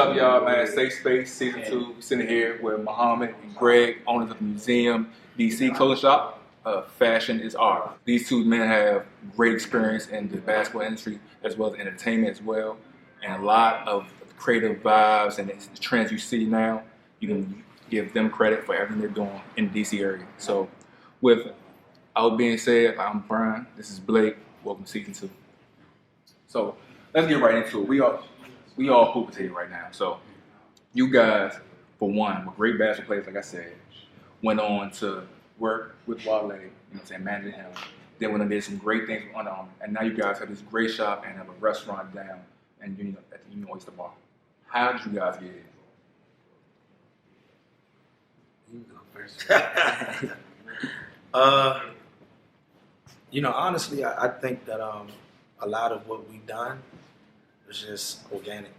up, y'all, man? Safe Space Season 2. We're sitting here with Mohammed and Greg, owners of the Museum DC clothing shop. Fashion is art. These two men have great experience in the basketball industry as well as entertainment as well, and a lot of creative vibes and the trends you see now. You can give them credit for everything they're doing in the DC area. So, with all being said, I'm Brian. This is Blake. Welcome to Season 2. So let's get right into it. We all hoopers here right now. So you guys, for one, were great basketball players, like I said, went on to work with Wale, you know what I'm saying, managing him. Then went and did some great things with Under Armour. And now you guys have this great shop and have a restaurant down and at the Union Oyster Bar. How did you guys get here? You go first. Honestly, I think that a lot of what we've done was just organic.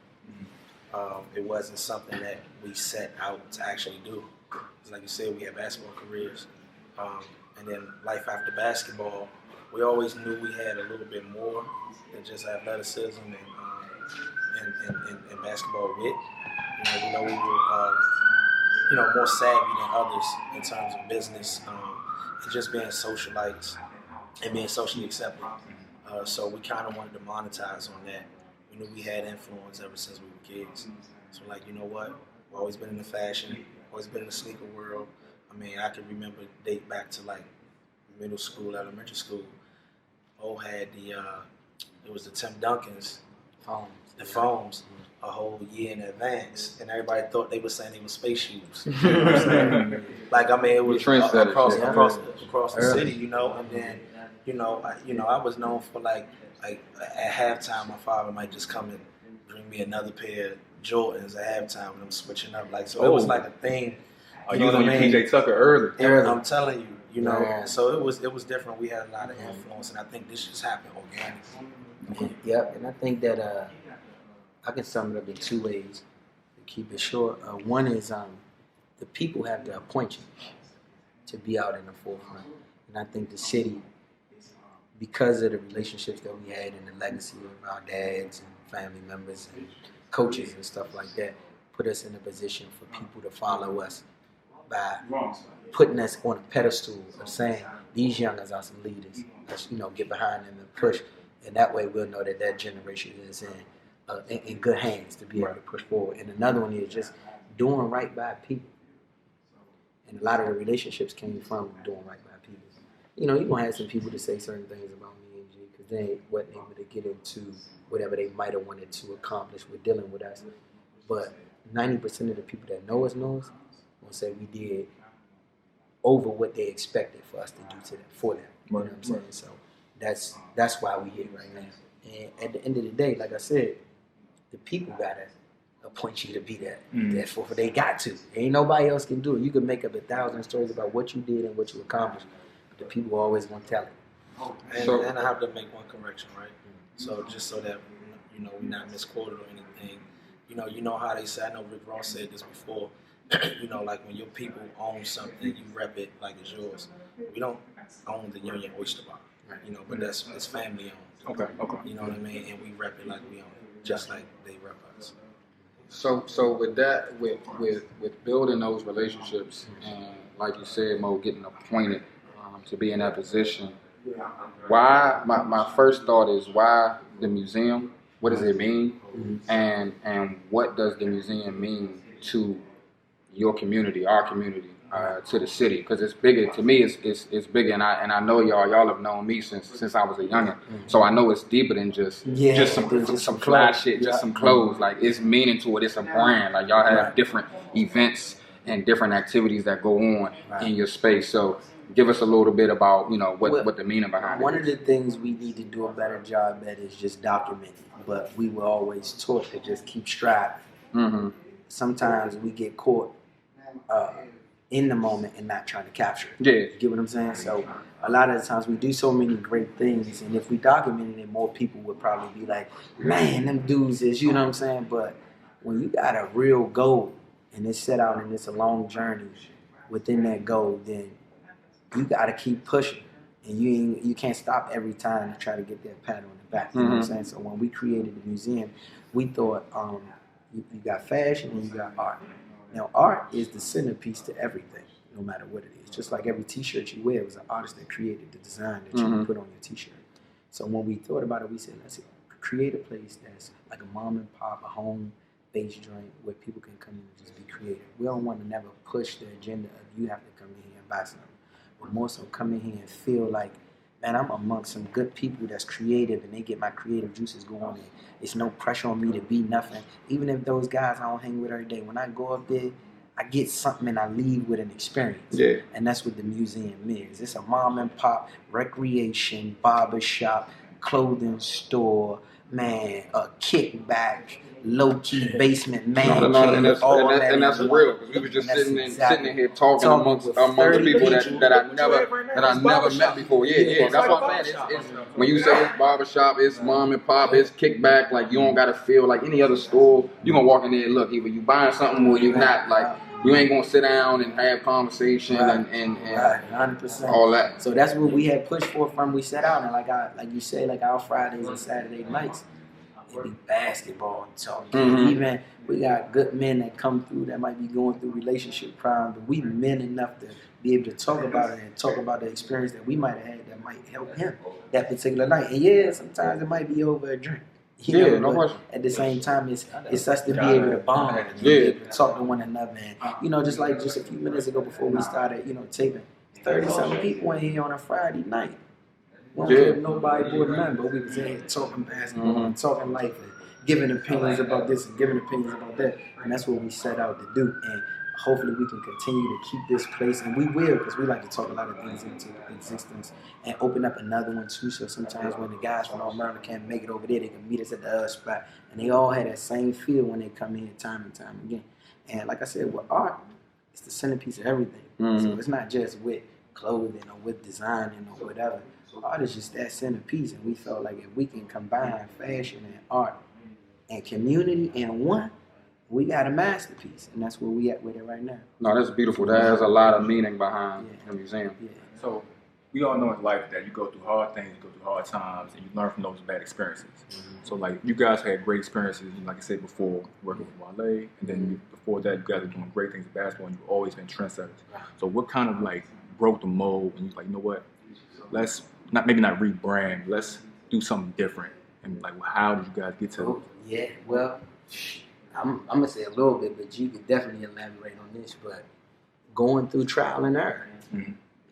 It wasn't something that we set out to actually do. Like you said, we had basketball careers, and then life after basketball. We always knew we had a little bit more than just athleticism and basketball wit. We know we were, more savvy than others in terms of business and just being socialites and being socially accepted. So we kind of wanted to monetize on that. We knew we had influence ever since we were kids. So you know what? We've always been in the fashion, always been in the sneaker world. I mean, I can remember date back to middle school, elementary school. Had it was the Tim Duncans, the foams, a whole year in advance, and everybody thought they were saying they were space shoes. You know what I'm saying? It was across the city, and then, I was known for at halftime, my father might just come and bring me another pair of Jordans at halftime, and I'm switching up. It was like a thing. You was on your PJ Tucker early. I'm telling you, So it was different. We had a lot of influence, and I think this just happened organically. Yep, and I think that I can sum it up in two ways to keep it short. One is the people have to appoint you to be out in the forefront, and I think the city, because of the relationships that we had and the legacy of our dads and family members and coaches and stuff like that, put us in a position for people to follow us by putting us on a pedestal of saying these youngers are some leaders. Let's get behind them and push, and that way we'll know that generation is in good hands to be able to push forward. And another one is just doing right by people, and a lot of the relationships came from doing right by people. You're gonna have some people to say certain things about me and G because they wasn't able to get into whatever they might have wanted to accomplish with dealing with us. But 90% of the people that know us will say we did over what they expected for us to do for them. You know what I'm saying? So that's why we here right now. And at the end of the day, like I said, the people gotta appoint you to be that. Therefore, they got to. Ain't nobody else can do it. You can make up 1,000 stories about what you did and what you accomplished, but the people always gonna tell it. And I have to make one correction, right? So just so that we're not misquoted or anything. You know how they say. I know Rick Ross said this before. When your people own something, you rep it like it's yours. We don't own the Union Oyster Bar, but it's family owned. Okay. You know what I mean? And we rep it like we own it, just like they rep us. So with that, with building those relationships, and like you said, Mo, getting appointed to be in that position, why? My first thought is why the museum? What does it mean? And what does the museum mean to your community, our community, to the city? Because it's bigger to me. It's bigger, and I know y'all have known me since I was a youngin'. So I know it's deeper than just some fly shit, just some clothes. It's meaning to it. It's a brand. Y'all have different events and different activities that go on in your space. So give us a little bit about what the meaning behind it. One of the things we need to do a better job at is just documenting. But we were always taught to just keep striving. Sometimes we get caught in the moment and not trying to capture it. Yeah. You get what I'm saying? So a lot of the times we do so many great things, and if we documented it, more people would probably be like, man, them dudes is, you know what I'm saying? But when you got a real goal and it's set out and it's a long journey within that goal, then you got to keep pushing. And you can't stop every time to try to get that pat on the back. You know what I'm saying? So when we created the museum, we thought You got fashion and you got art. Now, art is the centerpiece to everything, no matter what it is. Just like every T-shirt you wear was an artist that created the design that you put on your T-shirt. So when we thought about it, we said, let's create a place that's like a mom and pop, a home-based joint where people can come in and just be creative. We don't want to never push the agenda of you have to come in here and buy something. But more so come in here and feel like, man, I'm amongst some good people that's creative and they get my creative juices going and it's no pressure on me to be nothing. Even if those guys I don't hang with every day, when I go up there, I get something and I leave with an experience. Yeah. And that's what the museum is. It's a mom and pop, recreation, barbershop, clothing store, man, a kickback, low-key basement man. And that's real. Because we were just sitting in here talking amongst people that I never met before. Yeah. That's what I'm saying. It's when you say it's barbershop, it's mom and pop, it's kickback. Like you don't gotta feel like any other store. You gonna walk in there and look. Either you buying something or you not. Like you ain't gonna sit down and have conversation and 100%. all that. So that's what we had pushed for from we set out. And like you say, like our Fridays and Saturday nights. It be basketball talk. Even we got good men that come through that might be going through relationship problems, but we men enough to be able to talk about it and talk about the experience that we might have had that might help him that particular night. And yeah, sometimes it might be over a drink. You know, no question. At the same time, it's us to be able to bond and be able to talk to one another. And just like just a few minutes ago before we started, taping, 30-something people in here on a Friday night. We don't care if nobody bought none, but we was in here talking basketball and talking life and giving opinions about this and giving opinions about that. And that's what we set out to do. And hopefully we can continue to keep this place. And we will, because we like to talk a lot of things into existence and open up another one too. So sometimes when the guys from North Maryland can't make it over there, they can meet us at the other spot. And they all had that same feel when they come in time and time again. And like I said, with art, it's the centerpiece of everything. So it's not just with clothing or with designing or whatever. Art is just that centerpiece, and we felt like if we can combine fashion and art and community in one, we got a masterpiece, and that's where we at with it right now. No, that's beautiful. That has a lot of meaning behind the museum. Yeah. So we all know in life that you go through hard things, you go through hard times, and you learn from those bad experiences. So like you guys had great experiences, like I said before, working with Wale, and then before that you guys are doing great things in basketball, and you've always been trendsetters. So what kind of like broke the mold, and you're like, you know what, let's maybe not rebrand, let's do something different. And like, how did you guys get to it? Yeah, well, I'm gonna say a little bit, but you could definitely elaborate on this. But going through trial and error,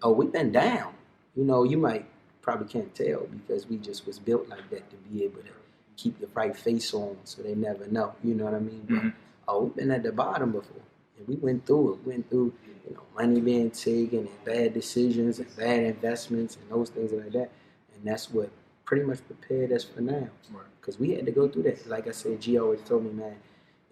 we've been down. You might probably can't tell because we just was built like that to be able to keep the right face on, so they never know. You know what I mean? But we've been at the bottom before, and we went through it. We went through, money being taken and bad decisions and bad investments and those things like that. And that's what pretty much prepared us for now. Because we had to go through that. Like I said, G always told me, man,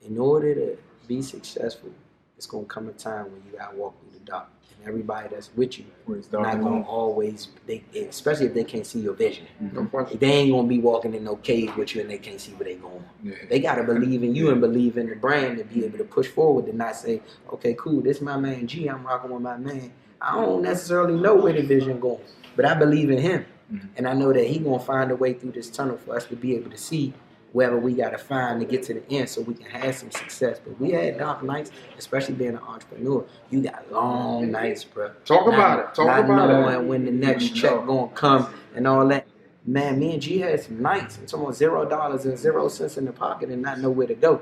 in order to be successful, it's going to come a time when you got to walk through the dark. And everybody that's with you not going to always, especially if they can't see your vision. They ain't going to be walking in no cave with you and they can't see where they going. They got to believe in you and believe in the brand to be able to push forward and not say, okay, cool, this is my man G, I'm rocking with my man. I don't necessarily know where the vision going, but I believe in him. And I know that he going to find a way through this tunnel for us to be able to see wherever we got to find to get to the end so we can have some success. But we had dark nights, especially being an entrepreneur. You got long nights, bro. Talk about it. Not knowing when the next check going to come and all that. Man, me and G had some nights. It's almost $0 and 0 cents in the pocket and not know where to go.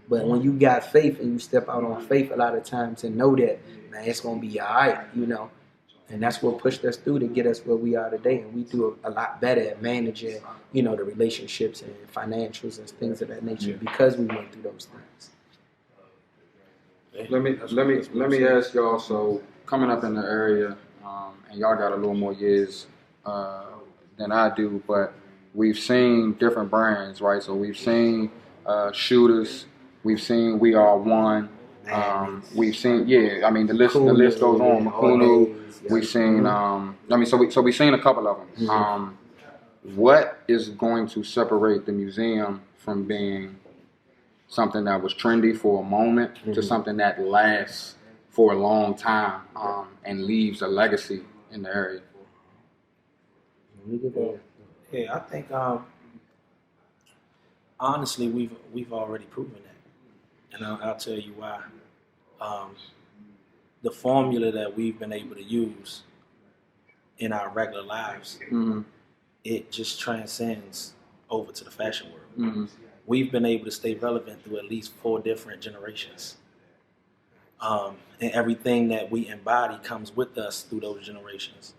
But when you got faith and you step out on faith a lot of times and know that, man, it's going to be all right, And that's what pushed us through to get us where we are today. And we do a lot better at managing, the relationships and financials and things of that nature because we went through those things. Let me ask y'all. So coming up in the area, and y'all got a little more years than I do, but we've seen different brands, right? So we've seen Shooters, we've seen We Are One. We've seen, the list goes on. Makunu. We've seen, we've seen a couple of them. What is going to separate the museum from being something that was trendy for a moment to something that lasts for a long time and leaves a legacy in the area? Yeah, I think honestly we've already proven that. and I'll tell you why. The formula that we've been able to use in our regular lives, it just transcends over to the fashion world. We've been able to stay relevant through at least 4 different generations. And everything that we embody comes with us through those generations.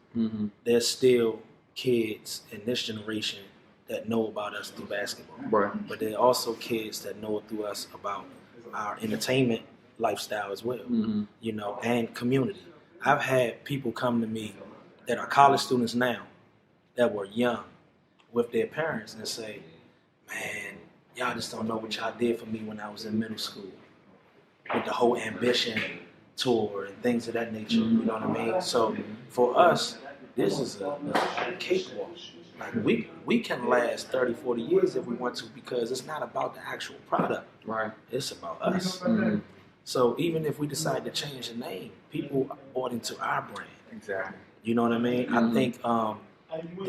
There's still kids in this generation that know about us through basketball. Right. But there are also kids that know through us about our entertainment lifestyle as well, you know, and community. I've had people come to me that are college students now that were young with their parents and say, man, y'all just don't know what y'all did for me when I was in middle school with the whole Ambition tour and things of that nature, you know what I mean? So for us, this is a cakewalk. Like we can last 30, 40 years if we want to, because it's not about the actual product. Right. It's about us. So even if we decide to change the name, people bought into our brand. Exactly. You know what I mean? I think,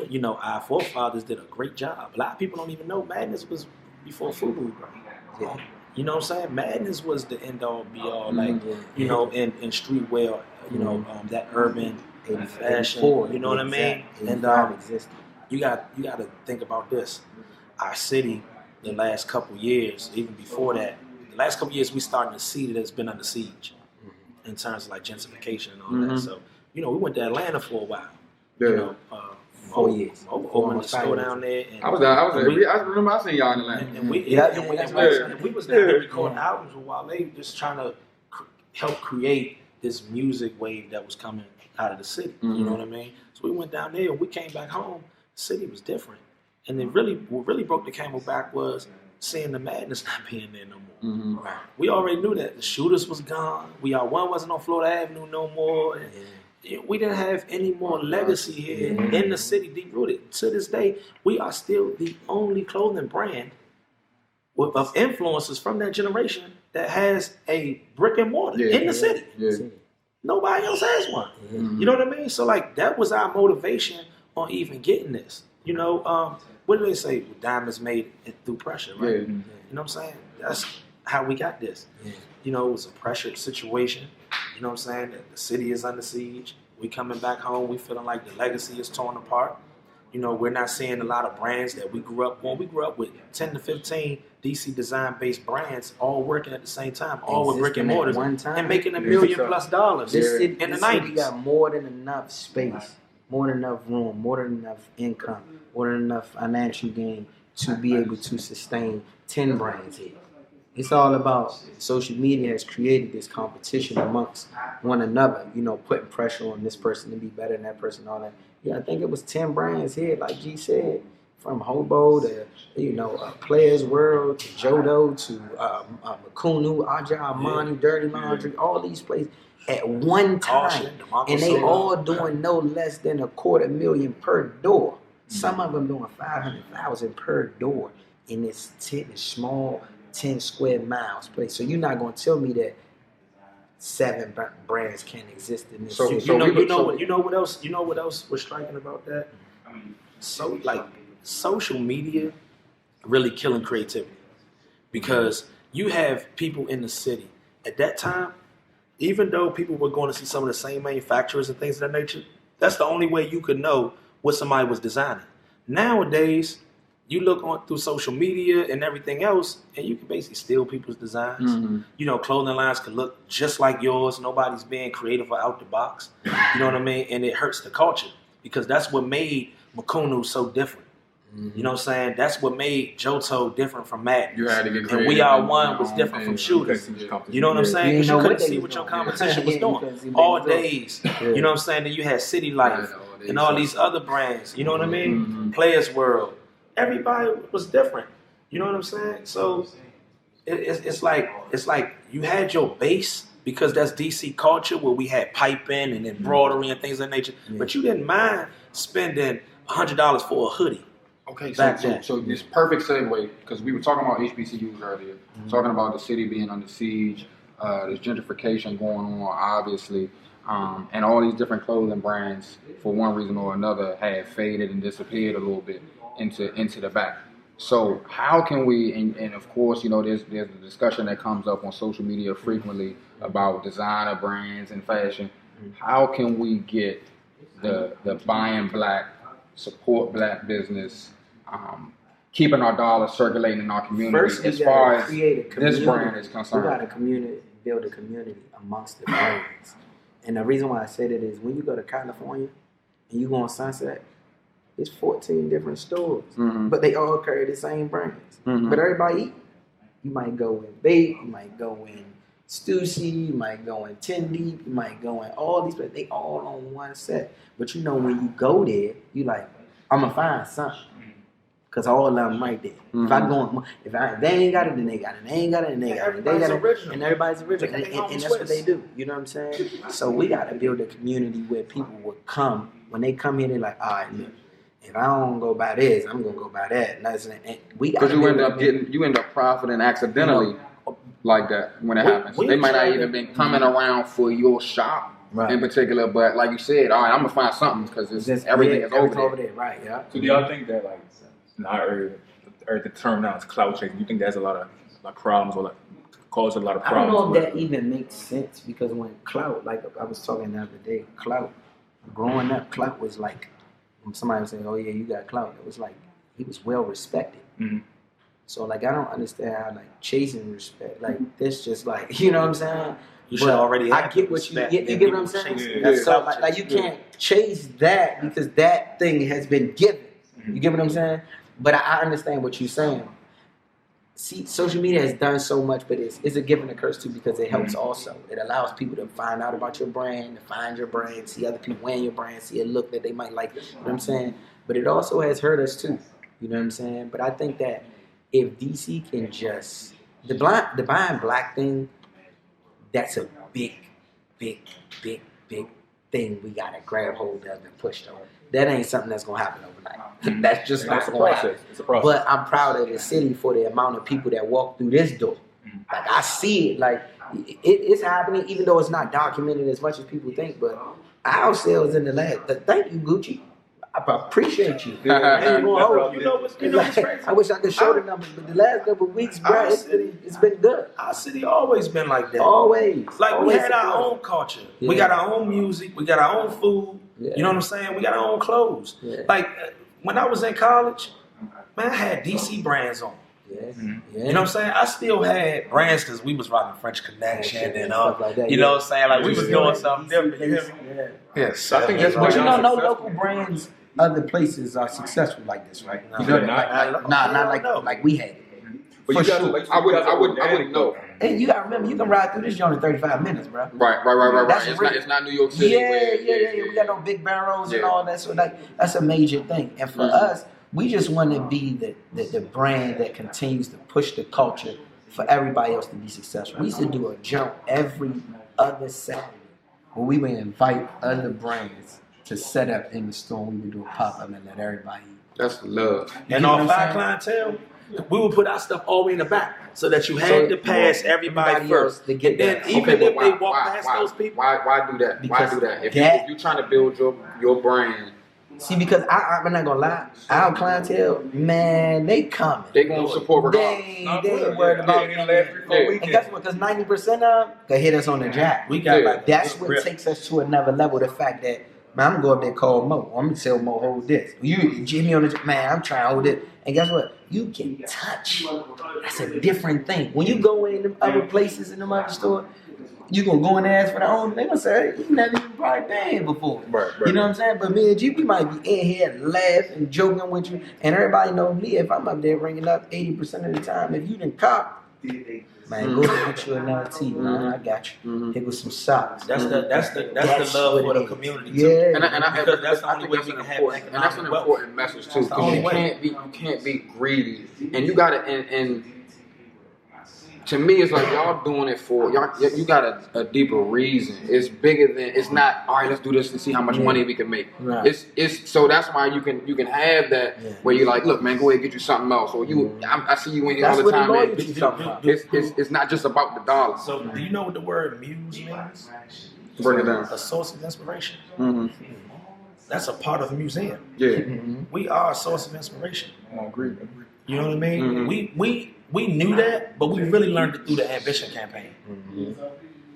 you know, our forefathers did a great job. A lot of people don't even know Madness was before FUBU. Yeah. You know what I'm saying? Madness was the end all be all, like, you know, in streetwear, you know, that urban fashion. You know what I mean? And you got to think about this. Our city, the last couple years, even before that, the last couple years, we starting to see that it's been under siege in terms of like gentrification and all that. So, you know, we went to Atlanta for a while. Yeah. You know, 4 years. Opened the store down there. And I remember I seen y'all in Atlanta. and we was down there recording albums with Wale, just trying to help create this music wave that was coming out of the city. You know what I mean? So we went down there and we came back home. The city was different. And then what really broke the camel back was seeing the Madness not being there no more. Right. We already knew that. The Shooters was gone. One wasn't on Florida Avenue no more. And we didn't have any more legacy here in the city, deep rooted. To this day, we are still the only clothing brand of influencers from that generation that has a brick and mortar in the city. Nobody else has one. You know what I mean? So like that was our motivation on even getting this. You know, what do they say? Diamonds made through pressure, right? You know what I'm saying? That's how we got this. You know, it was a pressured situation. You know what I'm saying? The city is under siege. We coming back home. We feeling like the legacy is torn apart. You know, we're not seeing a lot of brands that we grew up on. We grew up with 10 to 15 DC design-based brands all working at the same time, all with brick and mortars, and making $1 million+ in the 90s. We got more than enough space, more than enough room, more than enough income, more than enough financial gain to be able to sustain 10 brands here. It's all about social media has created this competition amongst one another, you know, putting pressure on this person to be better than that person, all that. Yeah, I think it was 10 brands here, like G said, from Hobo to, you know, Players World to Jodo to Makunu, Aja Armani, Dirty Laundry, all these places at one time. And they all doing no less than $250,000 per door. Some of them doing $500,000 per door in this small 10 square miles place. So you're not going to tell me that 7 brands can't exist in this city. You know what else was striking about that? So like social media really killing creativity, because you have people in the city at that time, even though people were going to see some of the same manufacturers and things of that nature, that's the only way you could know what somebody was designing. Nowadays, you look on through social media and everything else, and you can basically steal people's designs. You know, clothing lines can look just like yours. Nobody's being creative or out the box. You know what I mean? And it hurts the culture, because that's what made Makunu so different. You know what I'm saying? That's what made Johto different from Madness. You had to get and We Are One was different from Shooters. You know what I'm saying? Because you couldn't see what your competition was doing. All days. You know what I'm saying? Then you had City Life and all these other brands. You know what I mean? Players World. Everybody was different. You know what I'm saying? So it's like you had your base, because that's DC culture where we had piping and embroidery and things of that nature. But you didn't mind spending $100 for a hoodie. Okay, so this perfect segue, because we were talking about HBCUs earlier, talking about the city being under siege, there's gentrification going on, obviously, and all these different clothing brands, for one reason or another, have faded and disappeared a little bit into the back. So how can we, and of course, you know, there's a discussion that comes up on social media frequently about designer brands and fashion. How can we get the buying black, support black business, keeping our dollars circulating in our community First, as far as create a community. this brand is concerned? We got to build a community amongst the brands. And the reason why I say that is when you go to California and you go on Sunset, it's 14 different stores, but they all carry the same brands. But everybody eat. You might go in Bait, you might go in Stussy, you might go in 10 Deep, you might go in all these places. They all on one set. But you know when you go there, you like, I'm going to find something. Because all of them right there. If they ain't got it, then they got it. They ain't got it, then they got it. They got it, and everybody's original. And that's what they do. You know what I'm saying? So we got to build a community where people will come. When they come here, they're like, all right, look, if I don't go by this, I'm going to go by that. And we got Because you end up profiting accidentally like that when it happens. They might not even been coming around for your shop. Right. In particular, but like you said, all right, I'm gonna find something because everything is over there. Right? Yeah. So do y'all think that like the term now is clout chasing? You think there's a lot of problems or like causes a lot of problems? I don't know if that even makes sense because when clout, like I was talking the other day, clout. Growing up, clout was like when somebody was saying, "Oh yeah, you got clout." It was like he was well respected. So like I don't understand how like chasing respect. Like this just like you know what I'm saying. You should already have I get what you get what I'm saying? Yeah. So like you can't chase that because that thing has been given. You get what I'm saying? But I understand what you're saying. See, social media has done so much, but it's a gift and a curse too because it helps also. It allows people to find out about your brand, to find your brand, see other people wearing your brand, see a look that they might like. You know what I'm saying? But it also has hurt us too. You know what I'm saying? But I think that if DC can just the buying black thing, that's a big thing we gotta grab hold of and push on. That ain't something that's gonna happen overnight. That's just not gonna happen. It's a process. But I'm proud of the city for the amount of people that walk through this door. Like I see it, like it's happening, even though it's not documented as much as people think. But our sales in the last. Thank you, Gucci. I appreciate you. You know what's crazy? I wish I could show the numbers, but the last couple of weeks, bro, it's been good. Our city always been like that. Always. Like always we had our own culture. Yeah. We got our own music. We got our own food. Yeah. You know what I'm saying? We got our own clothes. Yeah. Like when I was in college, man, I had DC brands on. Yeah. You know what I'm saying? I still had brands because we was rocking French Connection and stuff like that. you know what I'm saying? Like we was doing something different. You hear me? Yeah. Yes. I think that's But you know, no successful. local brands, other places are successful like this, right? No, You know, not like we had it. But For you guys, sure. like, I wouldn't know. And you gotta remember, you can ride through this joint in 35 minutes, bro. Right. That's It's not New York City. Yeah. We got no big barrels and all that. So like, that's a major thing. And for us, we just want to be the brand that continues to push the culture for everybody else to be successful. We used to do a jump every other Saturday where we would invite other brands to set up in the store. We would do a pop-up and let everybody eat. That's love. And know our what I'm fire clientele, we would put our stuff all the way in the back so that you had to pass everybody first. To get Then that. even if they walk past those people. Why do that? Because Why do that? If that- you're trying to build your brand, See, because I'm not gonna lie, our clientele, man, they coming. they gonna support regardless. They ain't worried about it. And guess what? Because 90% of them can hit us on the jack. We got like That's what takes us to another level. The fact that, man, I'm gonna go up there and call Mo. I'm gonna tell Mo, hold this. You, Jimmy on the man, I'm trying to hold it. And guess what? You can touch. That's a different thing. When you go in them other places in them other store, you gonna go and ask for the owner. They gonna say, hey, you never even probably been before. Right. You know what I'm saying? But me and you, we might be in here laughing, joking with you, and everybody knows me. If I'm up there ringing up 80% of the time, if you didn't cop, man, go get you another tee, man. I got you. Here with some socks. That's the love for the community too. Yeah. Because that's the I only think way that's we an can have important, and that's an economic important message too. That's the only Because way. you can't be greedy, and you gotta and to me, it's like y'all doing it for y'all. You got a deeper reason. It's bigger than. It's not all right. Let's do this and see how much money we can make. Right. It's so that's why you can have that where you're like, look, man, go ahead and get you something else. Or you, I see you in here all That's the what time, the man. loyalty talking about. It's not just about the dollar. So do you know what the word muse means? Bring it down. A source of inspiration. Mm-hmm. That's a part of a museum. Yeah. Mm-hmm. We are a source of inspiration. I agree. You know what I mean? Mm-hmm. We knew that, but we really learned it through the Ambition campaign. Mm-hmm.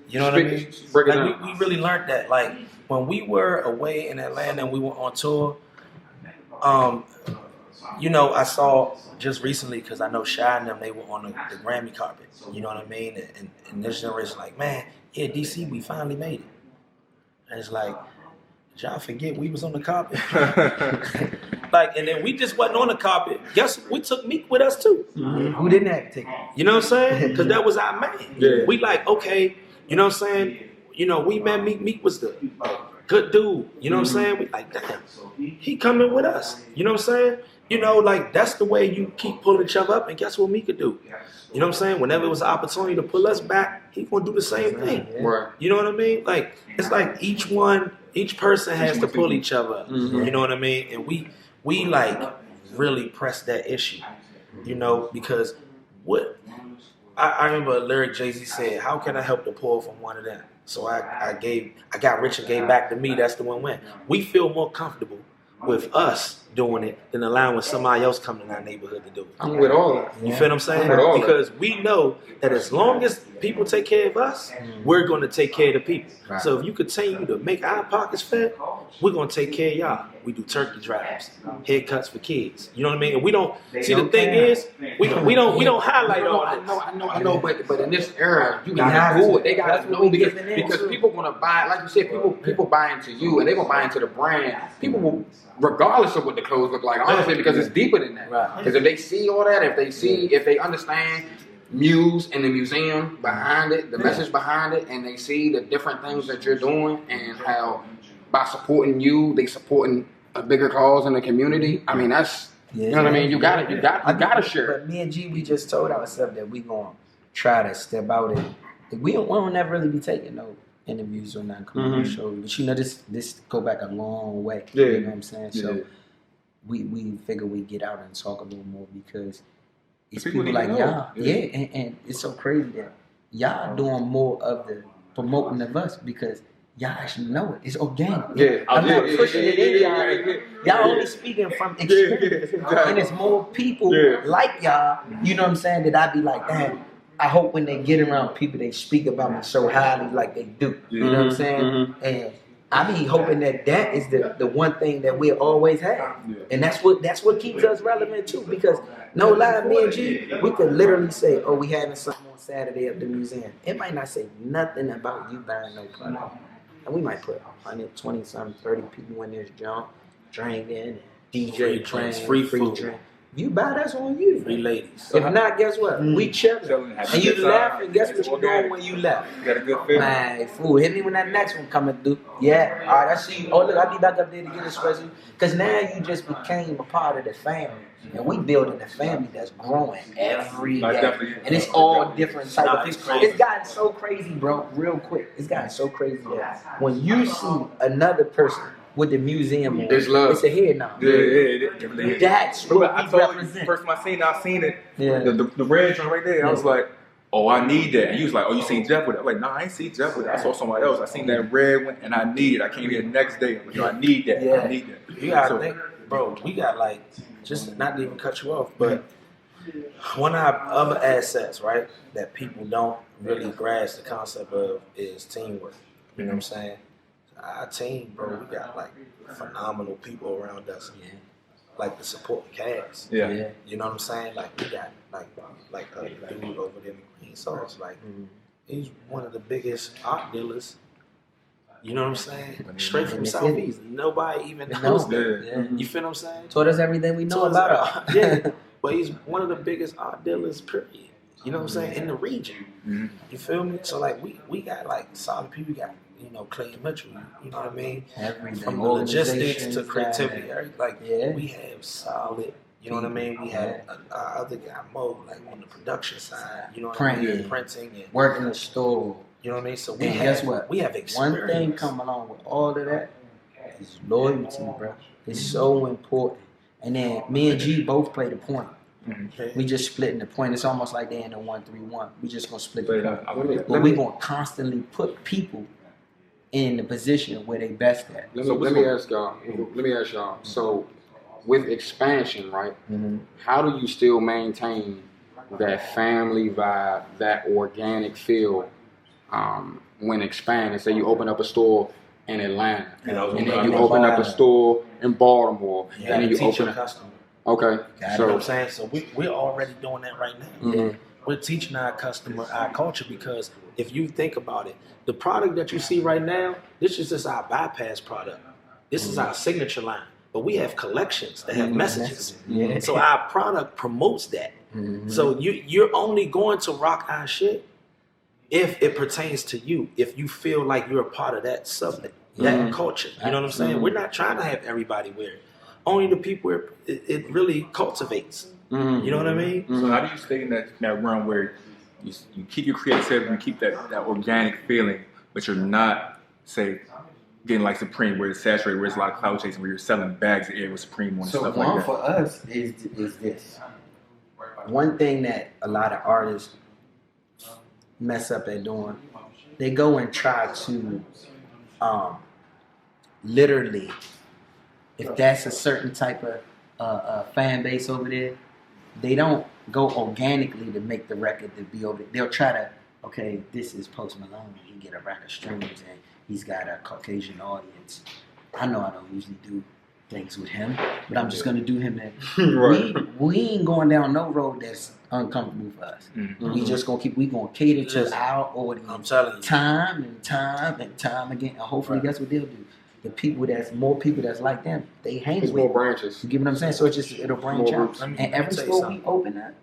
You know what I mean? Break it Like down. we really learned that. Like when we were away in Atlanta and we were on tour, you know, I saw just recently, because I know Shy and them, they were on the Grammy carpet. You know what I mean? And this generation, like, man, yeah, DC, we finally made it. And it's like, did y'all forget we was on the carpet? Like, and then we just wasn't on the carpet. Guess what? We took Meek with us too. Mm-hmm. Who didn't have to take it? You know what I'm saying? Because that was our man. Yeah. We like, okay, you know what I'm saying? You know, we met Meek. Meek was the good dude. You know what I'm saying? We like, damn, he coming with us. You know what I'm saying? You know, like, that's the way you keep pulling each other up. And guess what Meek could do? You know what I'm saying? Whenever it was an opportunity to pull us back, he gonna do the same thing. Right. You know what I mean? Like, it's like each person has to pull each other up. Mm-hmm. You know what I mean? And we like really press that issue. You know, because what I remember a lyric Jay-Z said, how can I help the poor from one of them? So I got rich and gave back to me. That's the one win. We feel more comfortable with us doing it than allowing somebody else come in our neighborhood to do it. I'm with all that. You feel what I'm saying? With all that. Because we know that as long as people take care of us, we're going to take care of the people. Right. So if you continue to make our pockets fat, we're going to take care of y'all. We do turkey drives, haircuts for kids. You know what I mean? And we don't see, the thing is, we don't highlight all this. I know, but in this era, you have gotta to. do it. They gotta That's what know we because giving in because to. people gonna buy, like you said, people buy into you and they gonna buy into the brand. People will, regardless of what the clothes look like, honestly, because it's deeper than that. Right. Because if they see all that, if they understand Muse and the museum behind it, the message behind it, and they see the different things that you're doing and how by supporting you, they supporting a bigger cause in the community. I mean, that's you know what I mean. You gotta share. But me and G, we just told ourselves that we gonna try to step out and we don't never really be taking no interviews or non-commercial shows. But you know, this go back a long way. Yeah. You know what I'm saying? Yeah. So we figure we get out and talk a little more because it's People people need to like know. y'all. Yeah, and it's so crazy that y'all doing more of the promoting of us because y'all actually know it. It's organic. Yeah. I'm not pushing it in Yeah. y'all only speaking from experience. And it's more people like y'all, you know what I'm saying, that I be like, damn, I hope when they get around people, they speak about me so highly like they do. You know what I'm saying? And I be hoping that is the one thing that we'll always have. And that's what keeps us relevant too. Because no lie, me and G, we could literally say, oh, we having something on Saturday at the museum. It might not say nothing about you buying no product. And we might put 120 something, 30 people in this junk, drinking, DJ Free playing, drinks, free food. drink. You buy, that's on you. Free ladies. If not, guess what? We chilling. And you laughing, guess what you doing when you left? You got a good feeling. Man, fool, hit me when that next one coming through. Yeah, all right, I see you. Oh, look, I'll be back up there to get a special. Because now you just became a part of the family. And we building a family that's growing every Like, day. definitely. And it's all different type of It's things. crazy. It's gotten so crazy, bro, real quick. It's gotten so crazy that when you see another person with the museum on, It's love. it's a head now. Yeah. That's Bro, what I we told you, represent. first time I seen it, Yeah. the red joint right there, I was like, oh, I need that. And he was like, oh, you seen Jeff with it? I'm like, nah, I ain't seen Jeff with it. I saw somebody else. I seen that red one, and I need it. I came here the next day. I'm like, yo, I need that. Yeah. I need that. You gotta So, think, bro, we got like, just not to even cut you off, but one of our other assets, right, that people don't really grasp the concept of is teamwork. You know what I'm saying? Our team, bro, we got like phenomenal people around us. Yeah. Like the supporting cast. yeah. You know what I'm saying? Like we got like a dude over there in the Green Sauce. Like he's one of the biggest art dealers. You know what I'm saying? Straight from Southeast. Nobody even knows that. Yeah. You feel what I'm saying? Taught us everything we know Taught us about it. yeah. But he's one of the biggest art dealers, period. You know what I'm saying? In the region. You feel me? So like we got like solid people. We got, you know, Clay and Mitchell. You know what I mean? Everything. From the logistics to Organizations, creativity. Like Yeah. we have solid. You know what I mean? We have our other guy Mo, like on the production side. You know what I mean? Printing. Printing and Work in the store. you know what I mean. So we And have, guess what? We have experience. One thing come along with all of that is loyalty, bro. It's so important. And then me and G both play the point. Okay. We just splitting the point. It's almost like they in the 1-3-1. We just gonna split the point. But Let we me gonna constantly put people in the position where they best at. let me ask y'all. So with expansion, right? How do you still maintain that family vibe, that organic feel when expanding? Say you open up a store in Atlanta, and then you open up a store in Baltimore, and then you open a customer. Okay, You know what I'm saying? So we're already doing that right now. We're teaching our customer our culture, because if you think about it, the product that you see right now, this is just our bypass product. This is our signature line. But we have collections that have messages. So our product promotes that. So you're only going to rock our shit if it pertains to you, if you feel like you're a part of that subject, that culture. You know what I'm saying? We're not trying to have everybody wear it. Only the people it really cultivates. You know what I mean? So how do you stay in that realm where you keep your creativity, you keep that organic feeling, but you're not, say, getting like Supreme, where it's saturated, where it's a lot of cloud chasing, where you're selling bags of air with Supreme on and stuff like that? So one for us is this. One thing that a lot of artists mess up at doing, they go and try to literally, if that's a certain type of fan base over there, they don't go organically to make the record to be over there. They'll try to, okay, this is Post Malone, he get a record streams and he's got a Caucasian audience. I know I don't usually do things with him, but I'm just gonna do him. We ain't going down no road that's uncomfortable for us. We just gonna cater to our audience. I'm telling you, time and time again, and hopefully that's what they'll do. The people more people that's like them, they hang with. More branches. You get what I'm saying? So it'll branch out. Let me And every tell you store something. we open up,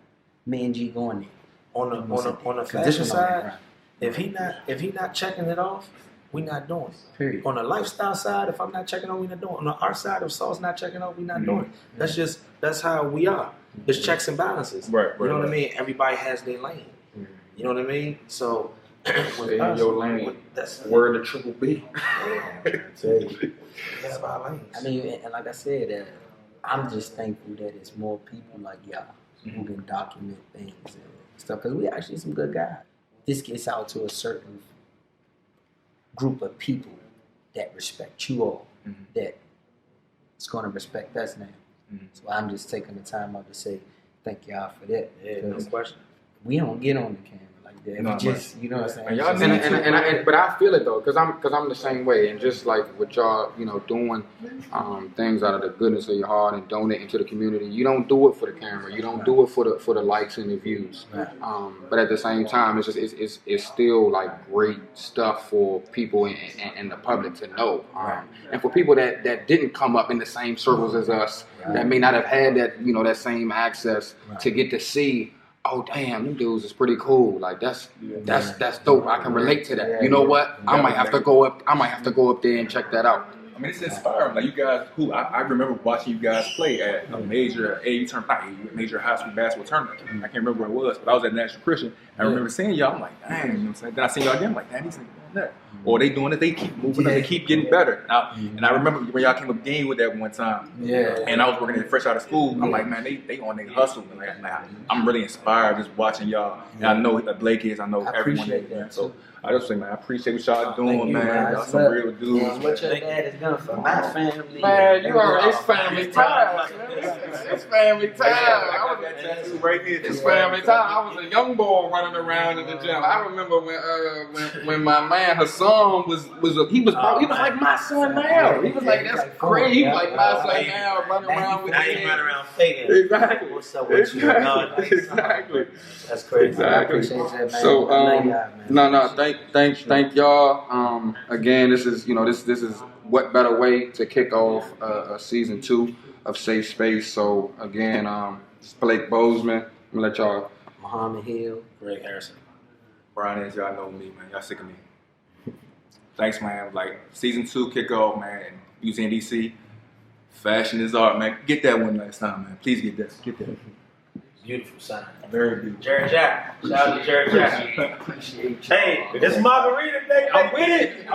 me and G going there. On the fashion side, if he not checking it off, we not doing it. Period. On the lifestyle side, if I'm not checking off, we not doing it. On the art side, if Saul's not checking off, we not doing it. That's how we are. It's checks and balances. Right. You know what I mean? Everybody has their lane. You know what I mean? So Stay in your lane. That's Word the triple B. we have our lanes. I mean, and like I said, I'm just thankful that it's more people like y'all who can document things and stuff, because we actually some good guys. This gets out to a certain group of people that respect you all, that is going to respect us now. So I'm just taking the time out to say thank y'all for that. Yeah, no question. We don't get on the camera like that. No, We just, you know what I'm saying? y'all But I feel it though, cause I'm the same way, and just like with y'all, doing things out of the goodness of your heart and donating to the community. You don't do it for the camera. You don't do it for the likes and the views. But at the same time, it's still like great stuff for people and the public to know, and for people that didn't come up in the same circles as us, that may not have had that that same access to get to see. Oh damn, them dudes is pretty cool. Like that's dope. I can relate to that. You know what? I might have to go up there and check that out. I mean, it's inspiring. Like you guys, I remember watching you guys play at a major major high school basketball tournament. I can't remember where it was, but I was at National Christian. I remember seeing y'all. I'm like, dang, you know what I'm saying? Then I seen y'all again. I'm like, damn, these niggas doing that. Or they doing it. They keep moving. They keep getting better. And I remember when y'all came up game with that one time. And I was working fresh out of school. I'm like, man, they on their hustle. Like, I'm really inspired just watching y'all. And I know that Blake is. I know everyone is. Man. So I just say, man, I appreciate what y'all doing, man. Y'all some real dudes. What your dad has done for my family. Man, you already, it's family time. It's family time. It's family time. I was a young boy running around in the gym. I remember when my man Hassan he was like my son now. He was like, that's crazy. He was like my son now, running around with now his you run around faking. Exactly. What's up with you? Exactly. That's crazy. Exactly. I appreciate that, man. So thank y'all. Again, this is this is what better way to kick off season 2 of Safe Space. So again, it's Blake Bozeman. I'm gonna let y'all. Mohammed Hill. Greg Harrison. Brian is, y'all know me, man. Y'all sick of me. Thanks, man. Like season 2 kickoff, man. UC DC. Fashion is art, man. Get that one last time, man. Please get that. Get that. Beautiful sign. Very beautiful. Jared Jack. Shout out to Jared Jack. Hey, it's margarita day. I'm with it.